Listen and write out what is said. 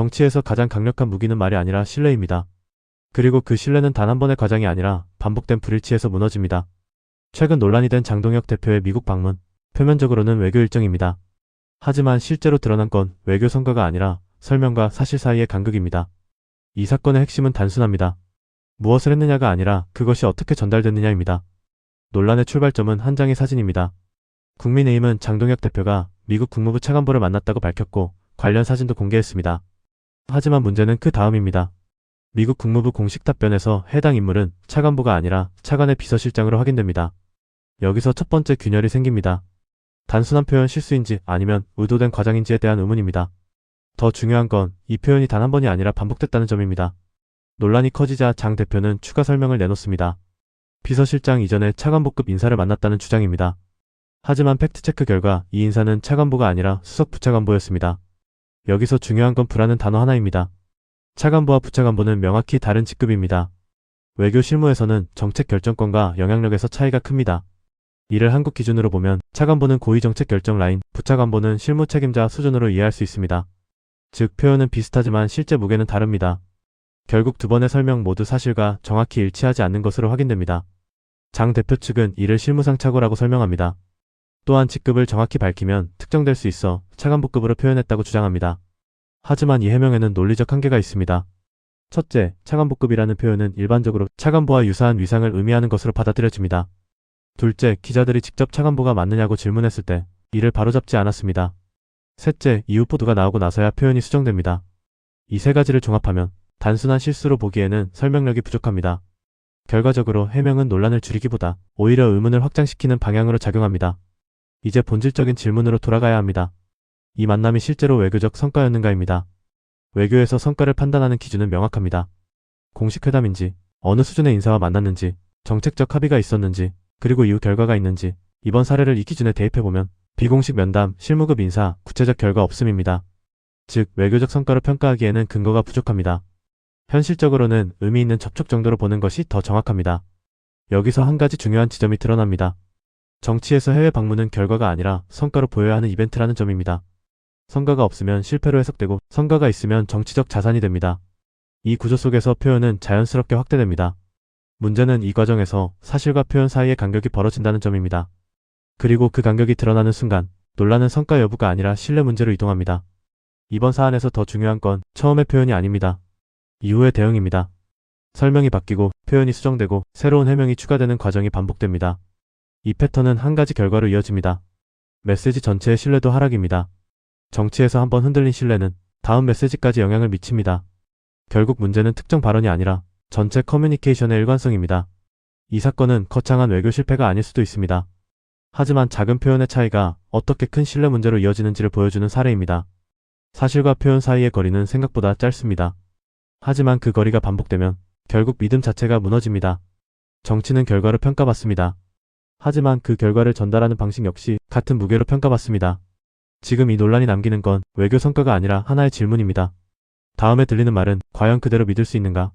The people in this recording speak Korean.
정치에서 가장 강력한 무기는 말이 아니라 신뢰입니다. 그리고 그 신뢰는 단 한 번의 과정이 아니라 반복된 불일치에서 무너집니다. 최근 논란이 된 장동혁 대표의 미국 방문, 표면적으로는 외교 일정입니다. 하지만 실제로 드러난 건 외교 성과가 아니라 설명과 사실 사이의 간극입니다. 이 사건의 핵심은 단순합니다. 무엇을 했느냐가 아니라 그것이 어떻게 전달됐느냐입니다. 논란의 출발점은 한 장의 사진입니다. 국민의힘은 장동혁 대표가 미국 국무부 차관보를 만났다고 밝혔고 관련 사진도 공개했습니다. 하지만 문제는 그 다음입니다. 미국 국무부 공식 답변에서 해당 인물은 차관보가 아니라 차관의 비서실장으로 확인됩니다. 여기서 첫 번째 균열이 생깁니다. 단순한 표현 실수인지 아니면 의도된 과장인지에 대한 의문입니다. 더 중요한 건 이 표현이 단 한 번이 아니라 반복됐다는 점입니다. 논란이 커지자 장 대표는 추가 설명을 내놓습니다. 비서실장 이전에 차관보급 인사를 만났다는 주장입니다. 하지만 팩트체크 결과 이 인사는 차관보가 아니라 수석 부차관보였습니다. 여기서 중요한 건 부라는 단어 하나입니다. 차관보와 부차관보는 명확히 다른 직급입니다. 외교 실무에서는 정책 결정권과 영향력에서 차이가 큽니다. 이를 한국 기준으로 보면 차관보는 고위 정책 결정 라인, 부차관보는 실무 책임자 수준으로 이해할 수 있습니다. 즉 표현은 비슷하지만 실제 무게는 다릅니다. 결국 두 번의 설명 모두 사실과 정확히 일치하지 않는 것으로 확인됩니다. 장 대표 측은 이를 실무상 착오라고 설명합니다. 또한 직급을 정확히 밝히면 특정될 수 있어 차관보급으로 표현했다고 주장합니다. 하지만 이 해명에는 논리적 한계가 있습니다. 첫째, 차관보급이라는 표현은 일반적으로 차관보와 유사한 위상을 의미하는 것으로 받아들여집니다. 둘째, 기자들이 직접 차관보가 맞느냐고 질문했을 때 이를 바로잡지 않았습니다. 셋째, 이후 보도가 나오고 나서야 표현이 수정됩니다. 이 세 가지를 종합하면 단순한 실수로 보기에는 설명력이 부족합니다. 결과적으로 해명은 논란을 줄이기보다 오히려 의문을 확장시키는 방향으로 작용합니다. 이제 본질적인 질문으로 돌아가야 합니다. 이 만남이 실제로 외교적 성과였는가입니다. 외교에서 성과를 판단하는 기준은 명확합니다. 공식 회담인지, 어느 수준의 인사와 만났는지, 정책적 합의가 있었는지, 그리고 이후 결과가 있는지, 이번 사례를 이 기준에 대입해보면 비공식 면담, 실무급 인사, 구체적 결과 없음입니다. 즉, 외교적 성과로 평가하기에는 근거가 부족합니다. 현실적으로는 의미 있는 접촉 정도로 보는 것이 더 정확합니다. 여기서 한 가지 중요한 지점이 드러납니다. 정치에서 해외 방문은 결과가 아니라 성과로 보여야 하는 이벤트라는 점입니다. 성과가 없으면 실패로 해석되고 성과가 있으면 정치적 자산이 됩니다. 이 구조 속에서 표현은 자연스럽게 확대됩니다. 문제는 이 과정에서 사실과 표현 사이의 간격이 벌어진다는 점입니다. 그리고 그 간격이 드러나는 순간 논란은 성과 여부가 아니라 신뢰 문제로 이동합니다. 이번 사안에서 더 중요한 건 처음의 표현이 아닙니다. 이후의 대응입니다. 설명이 바뀌고 표현이 수정되고 새로운 해명이 추가되는 과정이 반복됩니다. 이 패턴은 한 가지 결과로 이어집니다. 메시지 전체의 신뢰도 하락입니다. 정치에서 한번 흔들린 신뢰는 다음 메시지까지 영향을 미칩니다. 결국 문제는 특정 발언이 아니라 전체 커뮤니케이션의 일관성입니다. 이 사건은 거창한 외교 실패가 아닐 수도 있습니다. 하지만 작은 표현의 차이가 어떻게 큰 신뢰 문제로 이어지는지를 보여주는 사례입니다. 사실과 표현 사이의 거리는 생각보다 짧습니다. 하지만 그 거리가 반복되면 결국 믿음 자체가 무너집니다. 정치는 결과로 평가받습니다. 하지만 그 결과를 전달하는 방식 역시 같은 무게로 평가받습니다. 지금 이 논란이 남기는 건 외교 성과가 아니라 하나의 질문입니다. 다음에 들리는 말은 과연 그대로 믿을 수 있는가?